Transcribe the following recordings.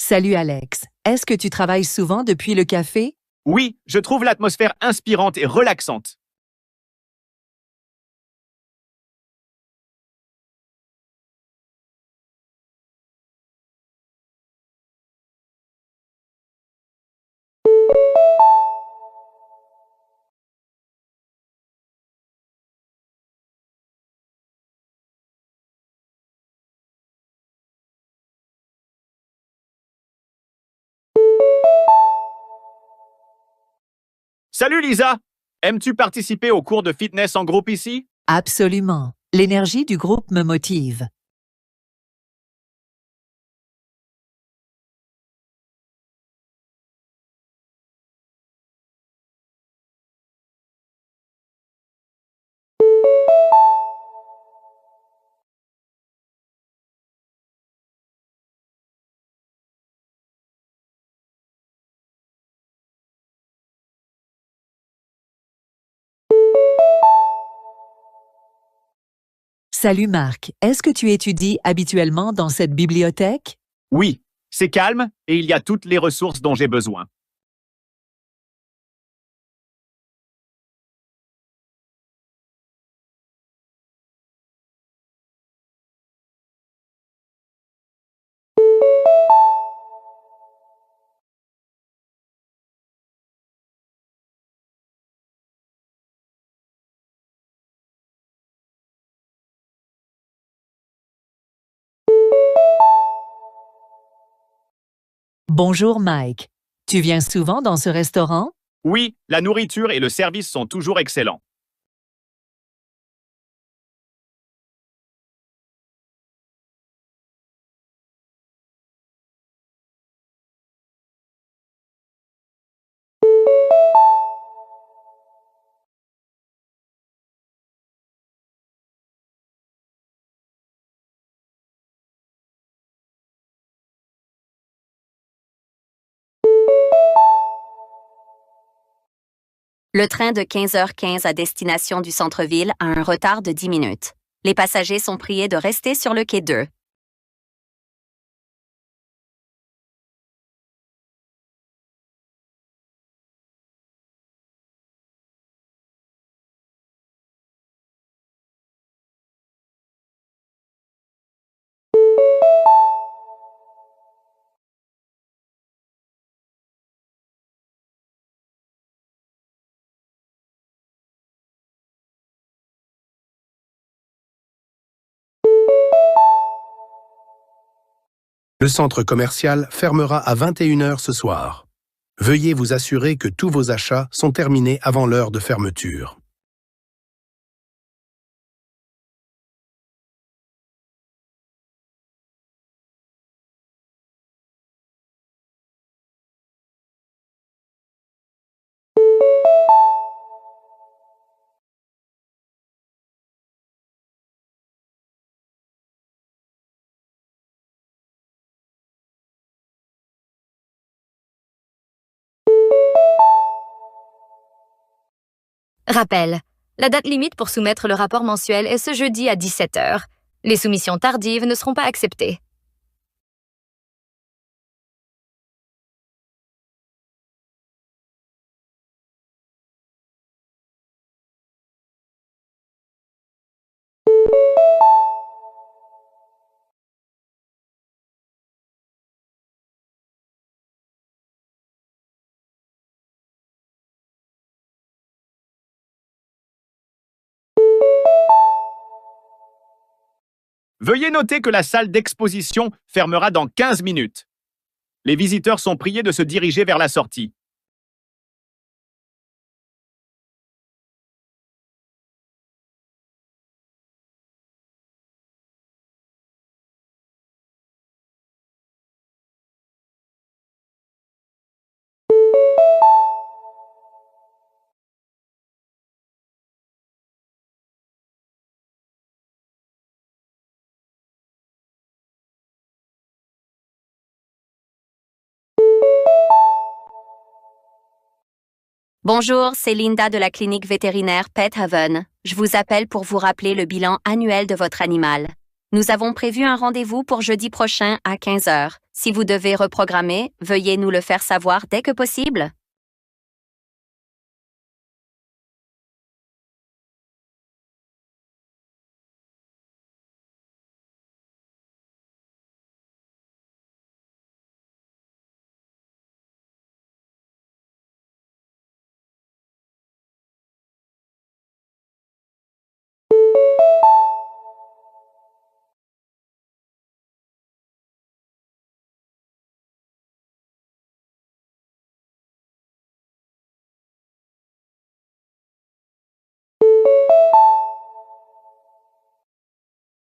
Salut Alex, est-ce que tu travailles souvent depuis le café? Oui, je trouve l'atmosphère inspirante et relaxante. Salut Lisa! Aimes-tu participer aux cours de fitness en groupe ici? Absolument. L'énergie du groupe me motive. Salut Marc, est-ce que tu étudies habituellement dans cette bibliothèque? Oui, c'est calme et il y a toutes les ressources dont j'ai besoin. Bonjour Mike. Tu viens souvent dans ce restaurant? Oui, la nourriture et le service sont toujours excellents. Le train de 15h15 à destination du centre-ville a un retard de 10 minutes. Les passagers sont priés de rester sur le quai 2. Le centre commercial fermera à 21h ce soir. Veuillez vous assurer que tous vos achats sont terminés avant l'heure de fermeture. Rappel. La date limite pour soumettre le rapport mensuel est ce jeudi à 17h. Les soumissions tardives ne seront pas acceptées. Veuillez noter que la salle d'exposition fermera dans 15 minutes. Les visiteurs sont priés de se diriger vers la sortie. Bonjour, c'est Linda de la clinique vétérinaire Pet Haven. Je vous appelle pour vous rappeler le bilan annuel de votre animal. Nous avons prévu un rendez-vous pour jeudi prochain à 15 heures. Si vous devez reprogrammer, veuillez nous le faire savoir dès que possible.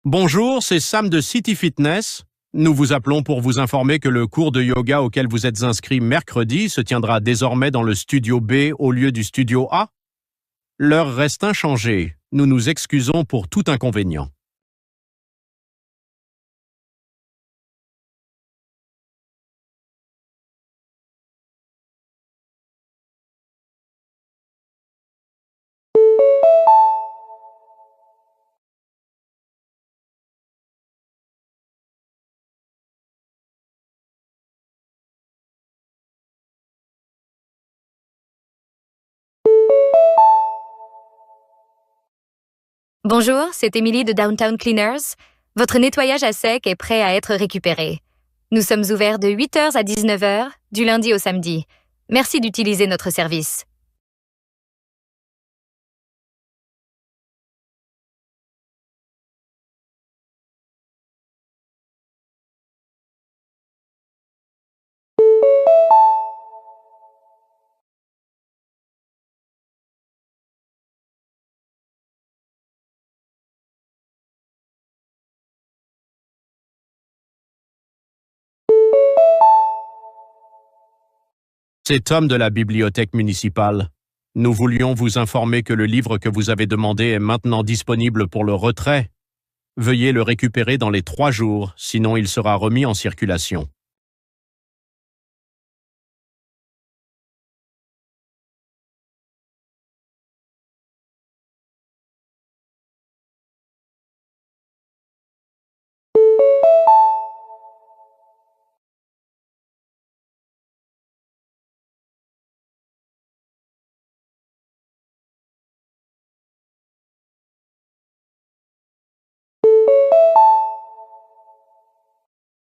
Bonjour, c'est Sam de City Fitness. Nous vous appelons pour vous informer que le cours de yoga auquel vous êtes inscrit mercredi se tiendra désormais dans le studio B au lieu du studio A. L'heure reste inchangée. Nous nous excusons pour tout inconvénient. Bonjour, c'est Émilie de Downtown Cleaners. Votre nettoyage à sec est prêt à être récupéré. Nous sommes ouverts de 8h à 19h, du lundi au samedi. Merci d'utiliser notre service. C'est Tom de la bibliothèque municipale. Nous voulions vous informer que le livre que vous avez demandé est maintenant disponible pour le retrait. Veuillez le récupérer dans les 3 jours, sinon il sera remis en circulation.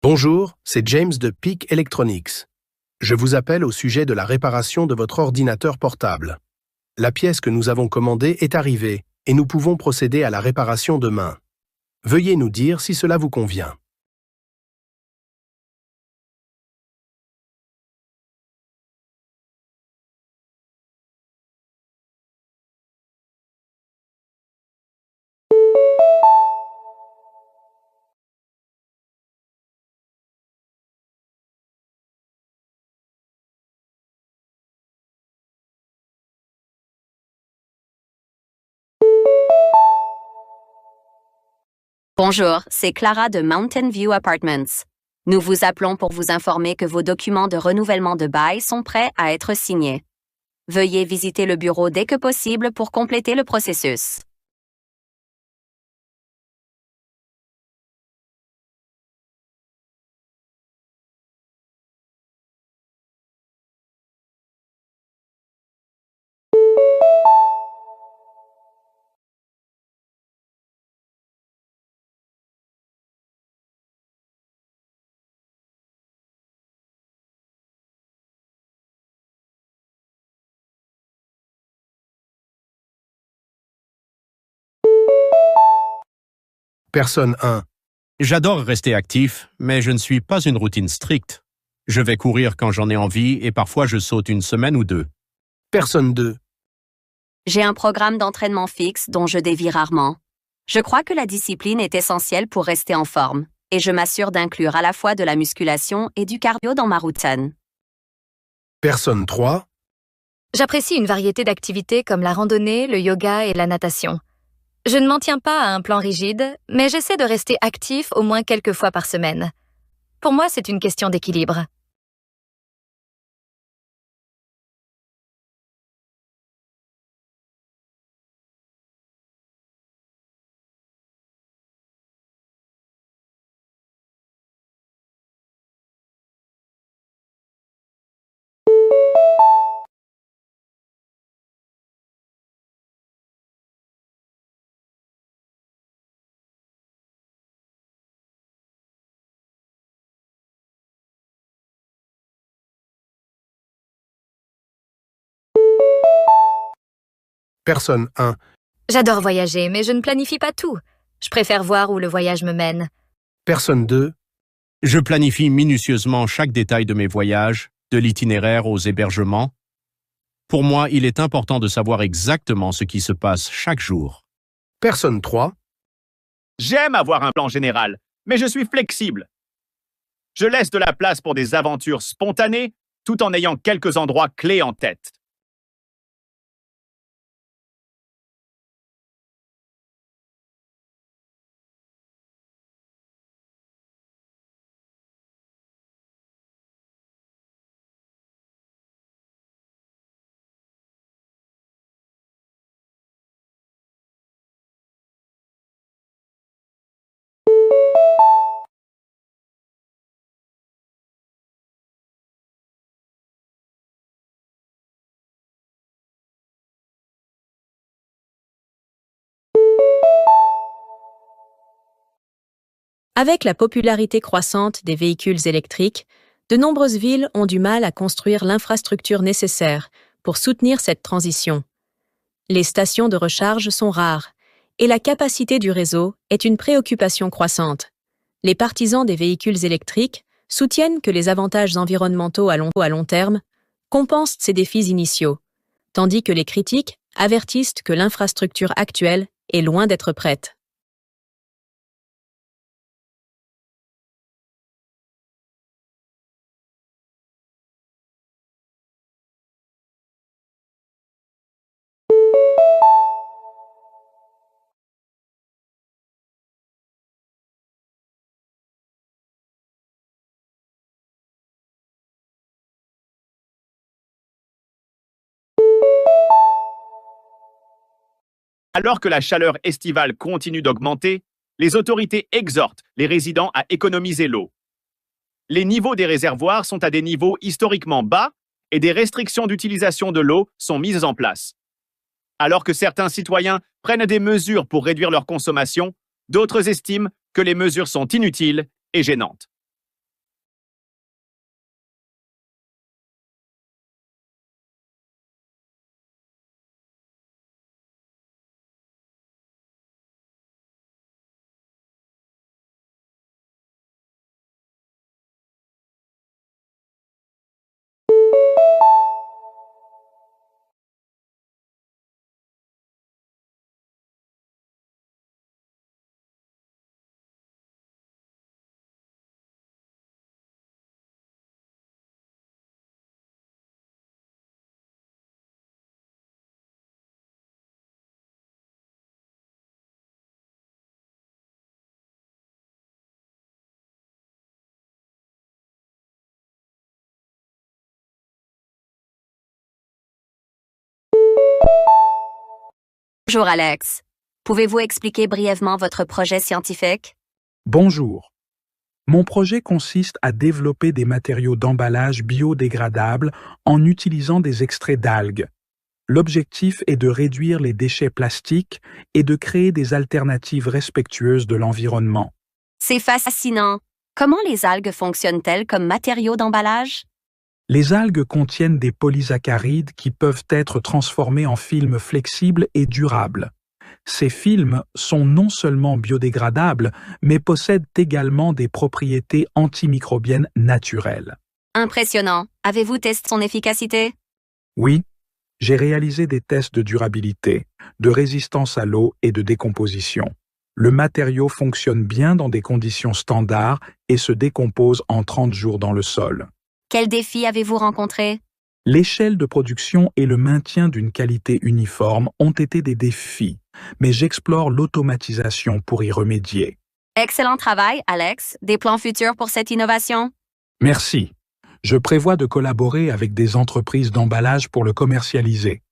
Bonjour, c'est James de Peak Electronics. Je vous appelle au sujet de la réparation de votre ordinateur portable. La pièce que nous avons commandée est arrivée et nous pouvons procéder à la réparation demain. Veuillez nous dire si cela vous convient. Bonjour, c'est Clara de Mountain View Apartments. Nous vous appelons pour vous informer que vos documents de renouvellement de bail sont prêts à être signés. Veuillez visiter le bureau dès que possible pour compléter le processus. Personne 1. J'adore rester actif, mais je ne suis pas une routine stricte. Je vais courir quand j'en ai envie et parfois je saute une semaine ou deux. Personne 2. J'ai un programme d'entraînement fixe dont je dévie rarement. Je crois que la discipline est essentielle pour rester en forme, et je m'assure d'inclure à la fois de la musculation et du cardio dans ma routine. Personne 3. J'apprécie une variété d'activités comme la randonnée, le yoga et la natation. Je ne m'en tiens pas à un plan rigide, mais j'essaie de rester actif au moins quelques fois par semaine. Pour moi, c'est une question d'équilibre. Personne 1. J'adore voyager, mais je ne planifie pas tout. Je préfère voir où le voyage me mène. Personne 2. Je planifie minutieusement chaque détail de mes voyages, de l'itinéraire aux hébergements. Pour moi, il est important de savoir exactement ce qui se passe chaque jour. Personne 3. J'aime avoir un plan général, mais je suis flexible. Je laisse de la place pour des aventures spontanées, tout en ayant quelques endroits clés en tête. Avec la popularité croissante des véhicules électriques, de nombreuses villes ont du mal à construire l'infrastructure nécessaire pour soutenir cette transition. Les stations de recharge sont rares et la capacité du réseau est une préoccupation croissante. Les partisans des véhicules électriques soutiennent que les avantages environnementaux à long terme compensent ces défis initiaux, tandis que les critiques avertissent que l'infrastructure actuelle est loin d'être prête. Alors que la chaleur estivale continue d'augmenter, les autorités exhortent les résidents à économiser l'eau. Les niveaux des réservoirs sont à des niveaux historiquement bas et des restrictions d'utilisation de l'eau sont mises en place. Alors que certains citoyens prennent des mesures pour réduire leur consommation, d'autres estiment que les mesures sont inutiles et gênantes. Bonjour Alex. Pouvez-vous expliquer brièvement votre projet scientifique? Bonjour. Mon projet consiste à développer des matériaux d'emballage biodégradables en utilisant des extraits d'algues. L'objectif est de réduire les déchets plastiques et de créer des alternatives respectueuses de l'environnement. C'est fascinant. Comment les algues fonctionnent-elles comme matériaux d'emballage? Les algues contiennent des polysaccharides qui peuvent être transformés en films flexibles et durables. Ces films sont non seulement biodégradables, mais possèdent également des propriétés antimicrobiennes naturelles. Impressionnant. Avez-vous testé son efficacité? Oui, j'ai réalisé des tests de durabilité, de résistance à l'eau et de décomposition. Le matériau fonctionne bien dans des conditions standards et se décompose en 30 jours dans le sol. Quels défis avez-vous rencontrés? L'échelle de production et le maintien d'une qualité uniforme ont été des défis, mais j'explore l'automatisation pour y remédier. Excellent travail, Alex. Des plans futurs pour cette innovation? Merci. Je prévois de collaborer avec des entreprises d'emballage pour le commercialiser.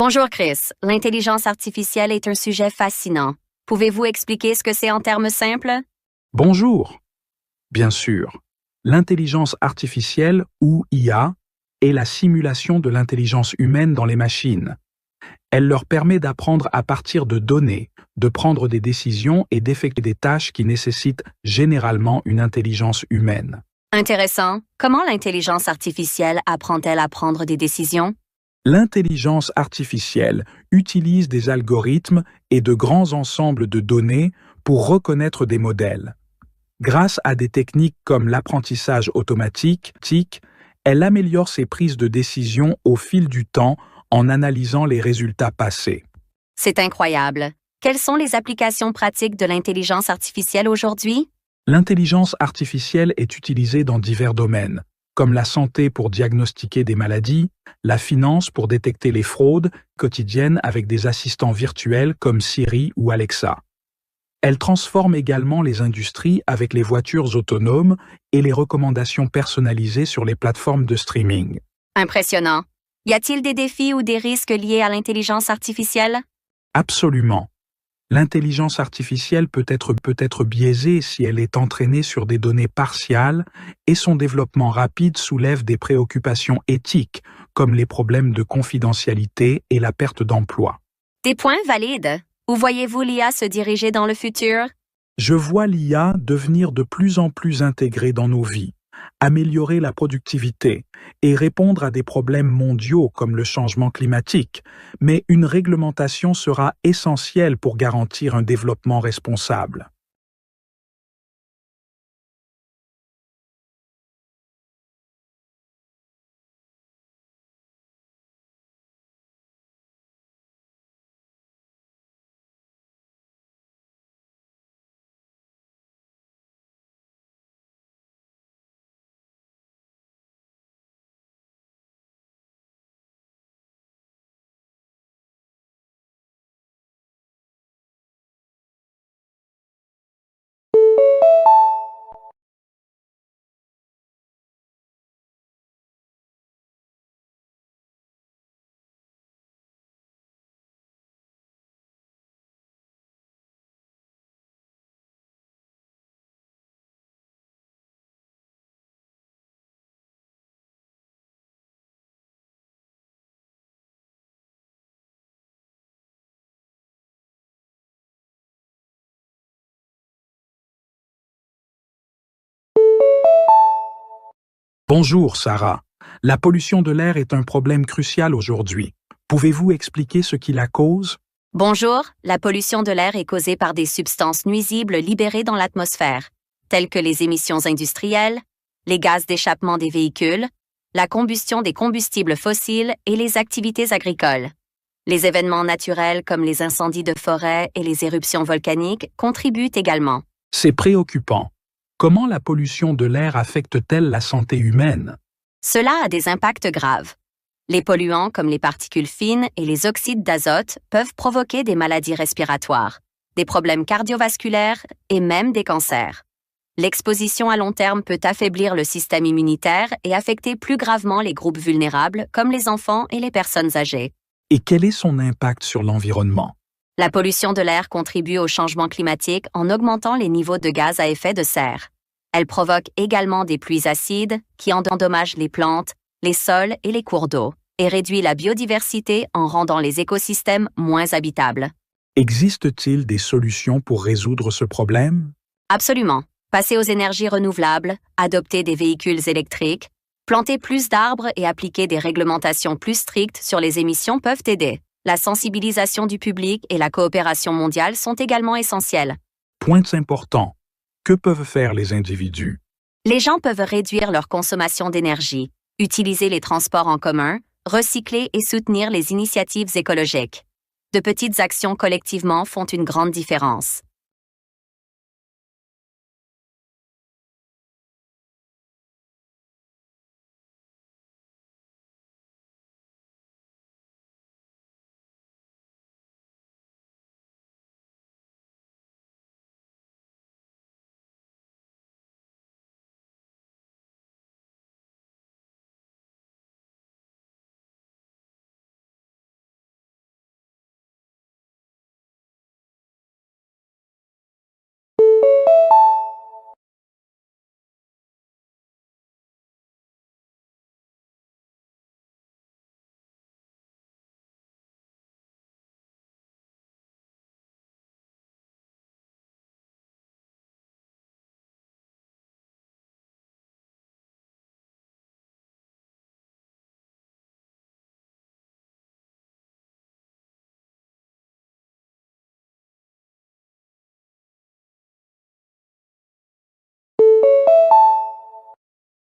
Bonjour Chris. L'intelligence artificielle est un sujet fascinant. Pouvez-vous expliquer ce que c'est en termes simples? Bonjour. Bien sûr, l'intelligence artificielle ou IA est la simulation de l'intelligence humaine dans les machines. Elle leur permet d'apprendre à partir de données, de prendre des décisions et d'effectuer des tâches qui nécessitent généralement une intelligence humaine. Intéressant. Comment l'intelligence artificielle apprend-elle à prendre des décisions? L'intelligence artificielle utilise des algorithmes et de grands ensembles de données pour reconnaître des modèles. Grâce à des techniques comme l'apprentissage automatique, elle améliore ses prises de décision au fil du temps en analysant les résultats passés. C'est incroyable. Quelles sont les applications pratiques de l'intelligence artificielle aujourd'hui? L'intelligence artificielle est utilisée dans divers domaines, comme la santé pour diagnostiquer des maladies, la finance pour détecter les fraudes quotidiennes avec des assistants virtuels comme Siri ou Alexa. Elle transforme également les industries avec les voitures autonomes et les recommandations personnalisées sur les plateformes de streaming. Impressionnant. Y a-t-il des défis ou des risques liés à l'intelligence artificielle? Absolument. L'intelligence artificielle peut être biaisée si elle est entraînée sur des données partiales et son développement rapide soulève des préoccupations éthiques comme les problèmes de confidentialité et la perte d'emploi. Des points valides. Où voyez-vous l'IA se diriger dans le futur? Je vois l'IA devenir de plus en plus intégrée dans nos vies, améliorer la productivité et répondre à des problèmes mondiaux comme le changement climatique, mais une réglementation sera essentielle pour garantir un développement responsable. Bonjour, Sarah. La pollution de l'air est un problème crucial aujourd'hui. Pouvez-vous expliquer ce qui la cause? Bonjour. La pollution de l'air est causée par des substances nuisibles libérées dans l'atmosphère, telles que les émissions industrielles, les gaz d'échappement des véhicules, la combustion des combustibles fossiles et les activités agricoles. Les événements naturels comme les incendies de forêt et les éruptions volcaniques contribuent également. C'est préoccupant. Comment la pollution de l'air affecte-t-elle la santé humaine? Cela a des impacts graves. Les polluants comme les particules fines et les oxydes d'azote peuvent provoquer des maladies respiratoires, des problèmes cardiovasculaires et même des cancers. L'exposition à long terme peut affaiblir le système immunitaire et affecter plus gravement les groupes vulnérables comme les enfants et les personnes âgées. Et quel est son impact sur l'environnement? La pollution de l'air contribue au changement climatique en augmentant les niveaux de gaz à effet de serre. Elle provoque également des pluies acides qui endommagent les plantes, les sols et les cours d'eau, et réduit la biodiversité en rendant les écosystèmes moins habitables. Existe-t-il des solutions pour résoudre ce problème? Absolument. Passer aux énergies renouvelables, adopter des véhicules électriques, planter plus d'arbres et appliquer des réglementations plus strictes sur les émissions peuvent aider. La sensibilisation du public et la coopération mondiale sont également essentielles. Point important. Que peuvent faire les individus? Les gens peuvent réduire leur consommation d'énergie, utiliser les transports en commun, recycler et soutenir les initiatives écologiques. De petites actions collectivement font une grande différence.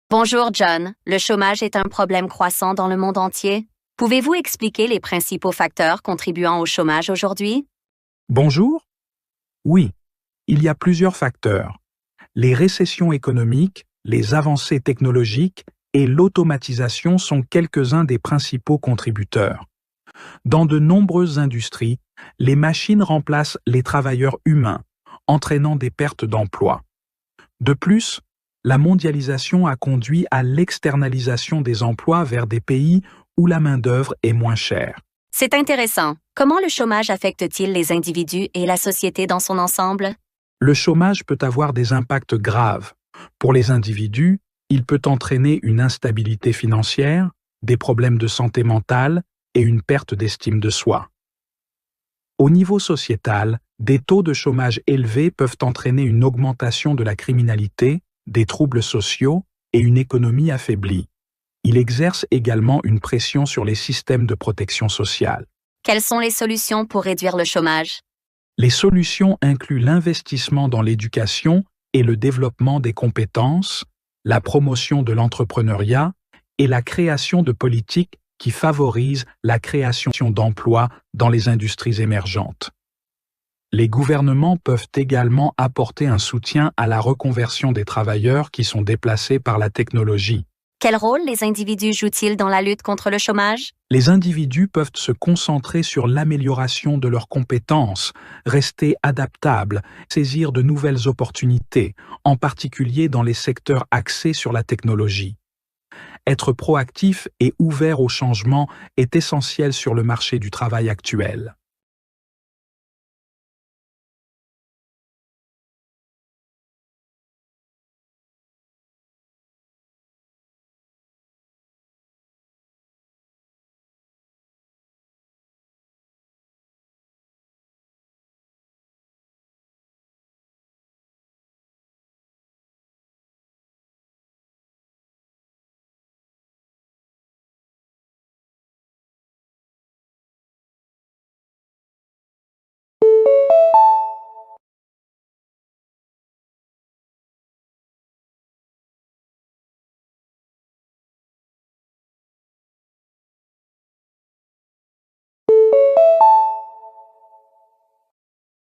Bonjour John, le chômage est un problème croissant dans le monde entier. Pouvez-vous expliquer les principaux facteurs contribuant au chômage aujourd'hui? Bonjour? Oui, il y a plusieurs facteurs. Les récessions économiques, les avancées technologiques et l'automatisation sont quelques-uns des principaux contributeurs. Dans de nombreuses industries, les machines remplacent les travailleurs humains, entraînant des pertes d'emplois. De plus, la mondialisation a conduit à l'externalisation des emplois vers des pays où la main-d'œuvre est moins chère. C'est intéressant. Comment le chômage affecte-t-il les individus et la société dans son ensemble? Le chômage peut avoir des impacts graves. Pour les individus, il peut entraîner une instabilité financière, des problèmes de santé mentale et une perte d'estime de soi. Au niveau sociétal, des taux de chômage élevés peuvent entraîner une augmentation de la criminalité, des troubles sociaux et une économie affaiblie. Il exerce également une pression sur les systèmes de protection sociale. Quelles sont les solutions pour réduire le chômage? Les solutions incluent l'investissement dans l'éducation et le développement des compétences, la promotion de l'entrepreneuriat et la création de politiques qui favorisent la création d'emplois dans les industries émergentes. Les gouvernements peuvent également apporter un soutien à la reconversion des travailleurs qui sont déplacés par la technologie. Quel rôle les individus jouent-ils dans la lutte contre le chômage? Les individus peuvent se concentrer sur l'amélioration de leurs compétences, rester adaptables, saisir de nouvelles opportunités, en particulier dans les secteurs axés sur la technologie. Être proactif et ouvert au changement est essentiel sur le marché du travail actuel.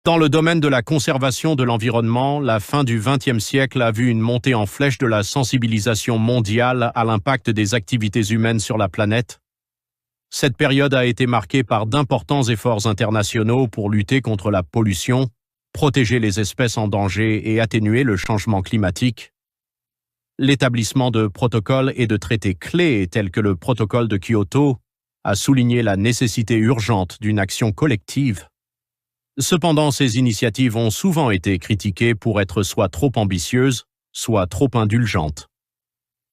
Dans le domaine de la conservation de l'environnement, la fin du XXe siècle a vu une montée en flèche de la sensibilisation mondiale à l'impact des activités humaines sur la planète. Cette période a été marquée par d'importants efforts internationaux pour lutter contre la pollution, protéger les espèces en danger et atténuer le changement climatique. L'établissement de protocoles et de traités clés tels que le protocole de Kyoto a souligné la nécessité urgente d'une action collective. Cependant, ces initiatives ont souvent été critiquées pour être soit trop ambitieuses, soit trop indulgentes.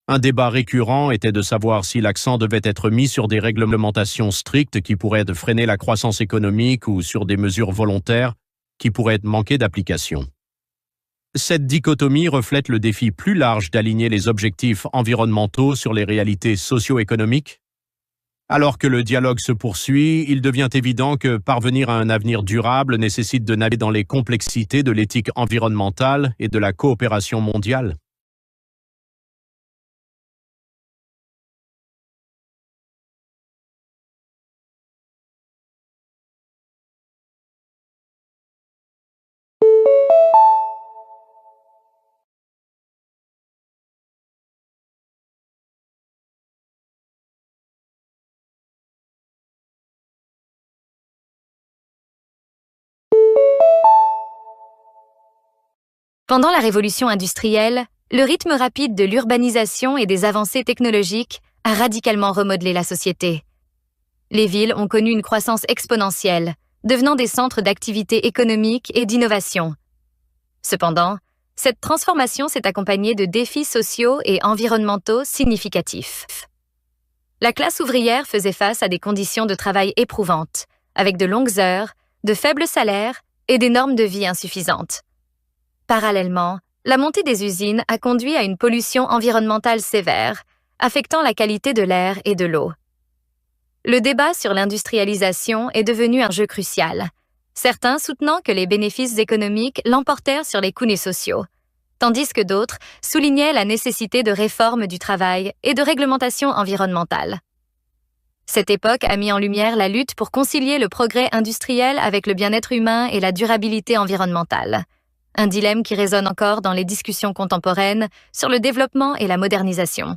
Un débat récurrent était de savoir si l'accent devait être mis sur des réglementations strictes qui pourraient freiner la croissance économique ou sur des mesures volontaires qui pourraient manquer d'application. Cette dichotomie reflète le défi plus large d'aligner les objectifs environnementaux sur les réalités socio-économiques. Alors que le dialogue se poursuit, il devient évident que parvenir à un avenir durable nécessite de naviguer dans les complexités de l'éthique environnementale et de la coopération mondiale. Pendant la révolution industrielle, le rythme rapide de l'urbanisation et des avancées technologiques a radicalement remodelé la société. Les villes ont connu une croissance exponentielle, devenant des centres d'activité économique et d'innovation. Cependant, cette transformation s'est accompagnée de défis sociaux et environnementaux significatifs. La classe ouvrière faisait face à des conditions de travail éprouvantes, avec de longues heures, de faibles salaires et des normes de vie insuffisantes. Parallèlement, la montée des usines a conduit à une pollution environnementale sévère, affectant la qualité de l'air et de l'eau. Le débat sur l'industrialisation est devenu un jeu crucial, certains soutenant que les bénéfices économiques l'emportèrent sur les coûts sociaux, tandis que d'autres soulignaient la nécessité de réformes du travail et de réglementation environnementale. Cette époque a mis en lumière la lutte pour concilier le progrès industriel avec le bien-être humain et la durabilité environnementale. Un dilemme qui résonne encore dans les discussions contemporaines sur le développement et la modernisation.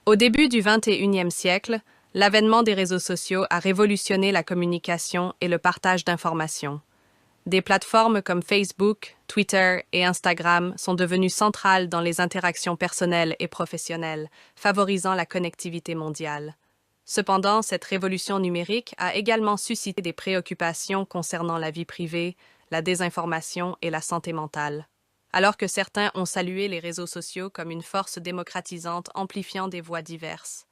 Au début du XXIe siècle, l'avènement des réseaux sociaux a révolutionné la communication et le partage d'informations. Des plateformes comme Facebook, Twitter et Instagram sont devenues centrales dans les interactions personnelles et professionnelles, favorisant la connectivité mondiale. Cependant, cette révolution numérique a également suscité des préoccupations concernant la vie privée, la désinformation et la santé mentale. Alors que certains ont salué les réseaux sociaux comme une force démocratisante amplifiant des voix diverses.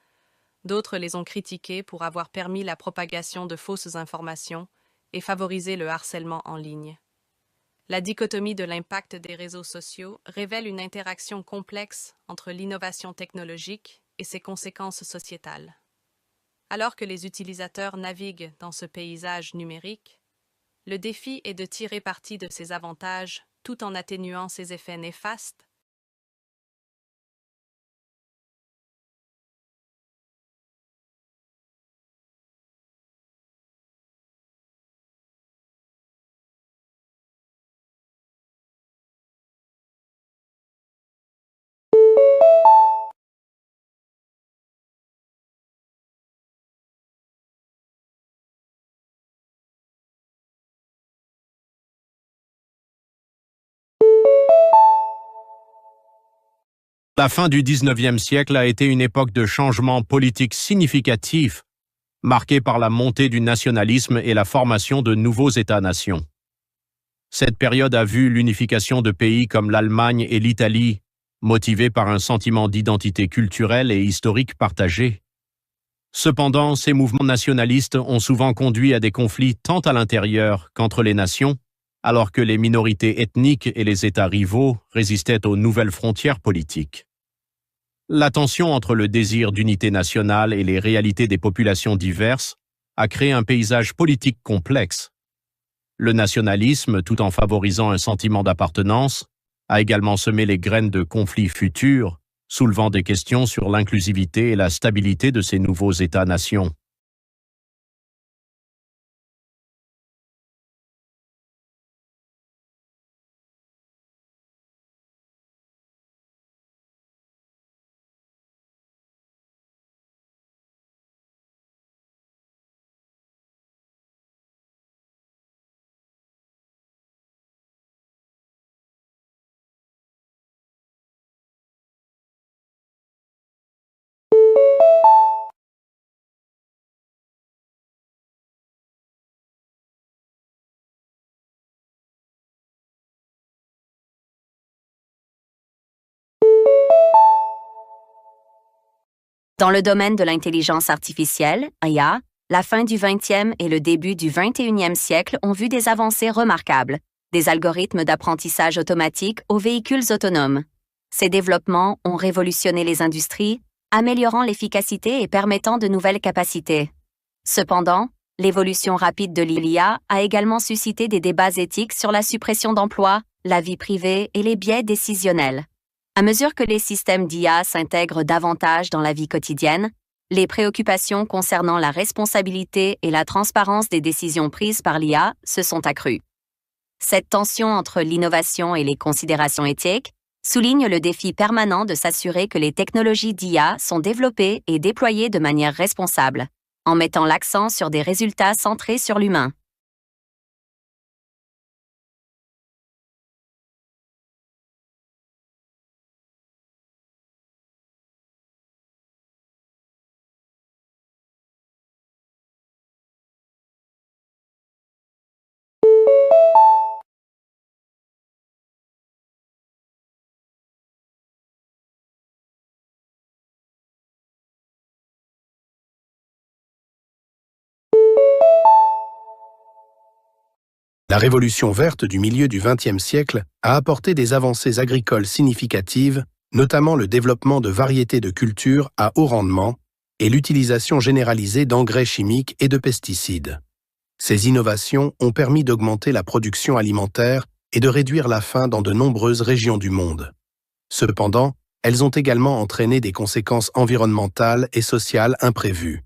D'autres les ont critiqués pour avoir permis la propagation de fausses informations et favorisé le harcèlement en ligne. La dichotomie de l'impact des réseaux sociaux révèle une interaction complexe entre l'innovation technologique et ses conséquences sociétales. Alors que les utilisateurs naviguent dans ce paysage numérique, le défi est de tirer parti de ses avantages tout en atténuant ses effets néfastes. La fin du XIXe siècle a été une époque de changements politiques significatifs, marquée par la montée du nationalisme et la formation de nouveaux États-nations. Cette période a vu l'unification de pays comme l'Allemagne et l'Italie, motivée par un sentiment d'identité culturelle et historique partagé. Cependant, ces mouvements nationalistes ont souvent conduit à des conflits tant à l'intérieur qu'entre les nations, alors que les minorités ethniques et les États rivaux résistaient aux nouvelles frontières politiques. La tension entre le désir d'unité nationale et les réalités des populations diverses a créé un paysage politique complexe. Le nationalisme, tout en favorisant un sentiment d'appartenance, a également semé les graines de conflits futurs, soulevant des questions sur l'inclusivité et la stabilité de ces nouveaux États-nations. Dans le domaine de l'intelligence artificielle, IA, la fin du 20e et le début du 21e siècle ont vu des avancées remarquables, des algorithmes d'apprentissage automatique aux véhicules autonomes. Ces développements ont révolutionné les industries, améliorant l'efficacité et permettant de nouvelles capacités. Cependant, l'évolution rapide de l'IA a également suscité des débats éthiques sur la suppression d'emplois, la vie privée et les biais décisionnels. À mesure que les systèmes d'IA s'intègrent davantage dans la vie quotidienne, les préoccupations concernant la responsabilité et la transparence des décisions prises par l'IA se sont accrues. Cette tension entre l'innovation et les considérations éthiques souligne le défi permanent de s'assurer que les technologies d'IA sont développées et déployées de manière responsable, en mettant l'accent sur des résultats centrés sur l'humain. La révolution verte du milieu du XXe siècle a apporté des avancées agricoles significatives, notamment le développement de variétés de cultures à haut rendement et l'utilisation généralisée d'engrais chimiques et de pesticides. Ces innovations ont permis d'augmenter la production alimentaire et de réduire la faim dans de nombreuses régions du monde. Cependant, elles ont également entraîné des conséquences environnementales et sociales imprévues.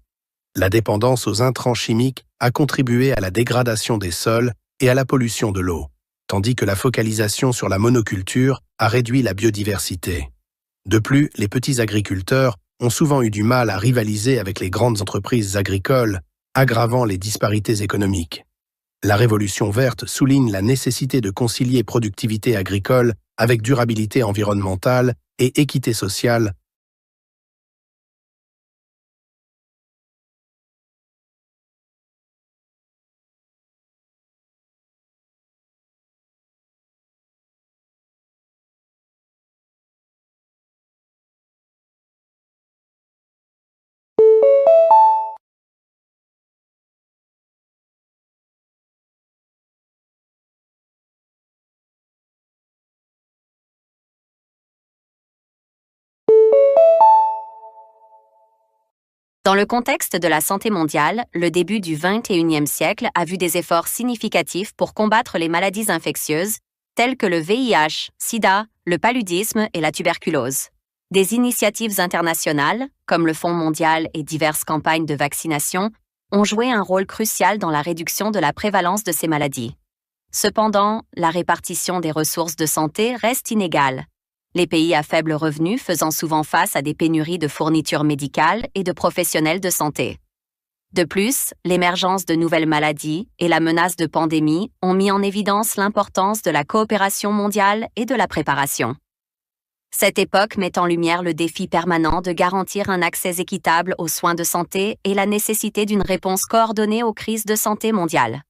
La dépendance aux intrants chimiques a contribué à la dégradation des sols et à la pollution de l'eau, tandis que la focalisation sur la monoculture a réduit la biodiversité. De plus, les petits agriculteurs ont souvent eu du mal à rivaliser avec les grandes entreprises agricoles, aggravant les disparités économiques. La révolution verte souligne la nécessité de concilier productivité agricole avec durabilité environnementale et équité sociale. Dans le contexte de la santé mondiale, le début du 21e siècle a vu des efforts significatifs pour combattre les maladies infectieuses, telles que le VIH, SIDA, le paludisme et la tuberculose. Des initiatives internationales, comme le Fonds mondial et diverses campagnes de vaccination, ont joué un rôle crucial dans la réduction de la prévalence de ces maladies. Cependant, la répartition des ressources de santé reste inégale. Les pays à faible revenu faisant souvent face à des pénuries de fournitures médicales et de professionnels de santé. De plus, l'émergence de nouvelles maladies et la menace de pandémie ont mis en évidence l'importance de la coopération mondiale et de la préparation. Cette époque met en lumière le défi permanent de garantir un accès équitable aux soins de santé et la nécessité d'une réponse coordonnée aux crises de santé mondiale.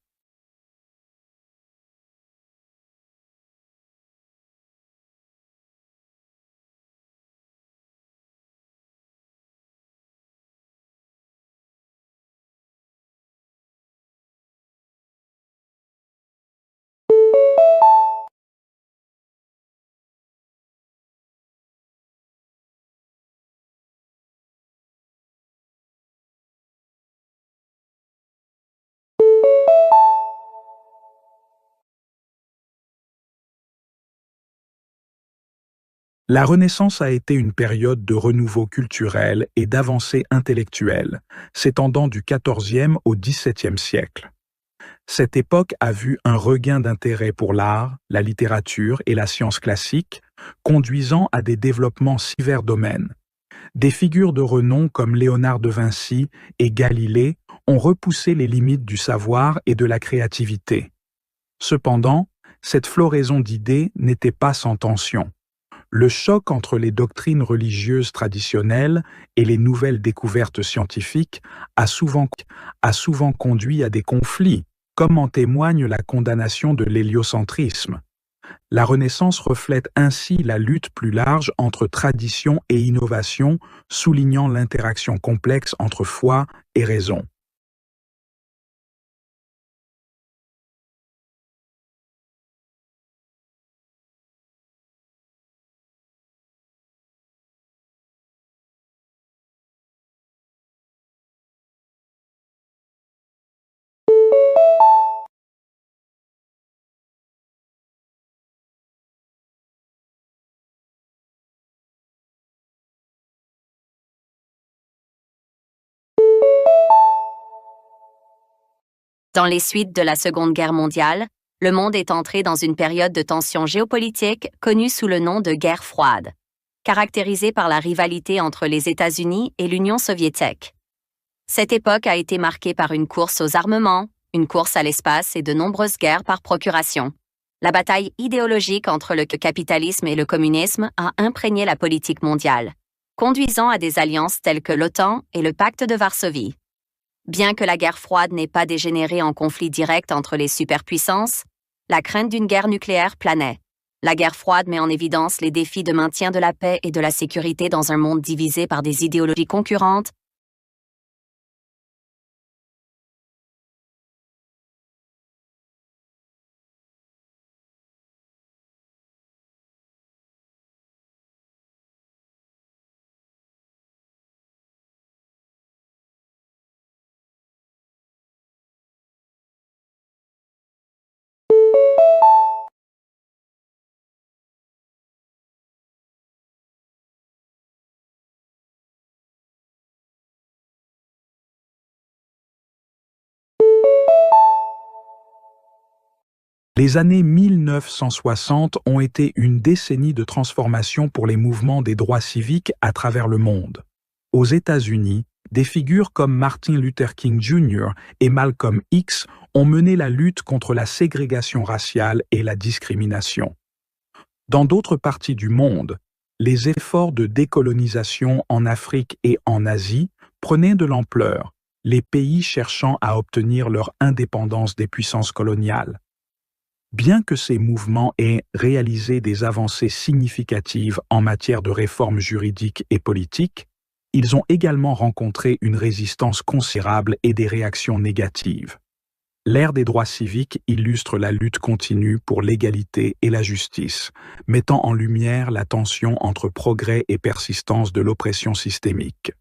La Renaissance a été une période de renouveau culturel et d'avancée intellectuelle, s'étendant du XIVe au XVIIe siècle. Cette époque a vu un regain d'intérêt pour l'art, la littérature et la science classique, conduisant à des développements si divers domaines. Des figures de renom comme Léonard de Vinci et Galilée ont repoussé les limites du savoir et de la créativité. Cependant, cette floraison d'idées n'était pas sans tension. Le choc entre les doctrines religieuses traditionnelles et les nouvelles découvertes scientifiques a souvent conduit à des conflits, comme en témoigne la condamnation de l'héliocentrisme. La Renaissance reflète ainsi la lutte plus large entre tradition et innovation, soulignant l'interaction complexe entre foi et raison. Dans les suites de la Seconde Guerre mondiale, le monde est entré dans une période de tension géopolitique connue sous le nom de guerre froide, caractérisée par la rivalité entre les États-Unis et l'Union soviétique. Cette époque a été marquée par une course aux armements, une course à l'espace et de nombreuses guerres par procuration. La bataille idéologique entre le capitalisme et le communisme a imprégné la politique mondiale, conduisant à des alliances telles que l'OTAN et le Pacte de Varsovie. Bien que la guerre froide n'ait pas dégénéré en conflit direct entre les superpuissances, la crainte d'une guerre nucléaire planait. La guerre froide met en évidence les défis de maintien de la paix et de la sécurité dans un monde divisé par des idéologies concurrentes. Les années 1960 ont été une décennie de transformation pour les mouvements des droits civiques à travers le monde. Aux États-Unis, des figures comme Martin Luther King Jr. et Malcolm X ont mené la lutte contre la ségrégation raciale et la discrimination. Dans d'autres parties du monde, les efforts de décolonisation en Afrique et en Asie prenaient de l'ampleur, les pays cherchant à obtenir leur indépendance des puissances coloniales. Bien que ces mouvements aient réalisé des avancées significatives en matière de réformes juridiques et politiques, ils ont également rencontré une résistance considérable et des réactions négatives. L'ère des droits civiques illustre la lutte continue pour l'égalité et la justice, mettant en lumière la tension entre progrès et persistance de l'oppression systémique.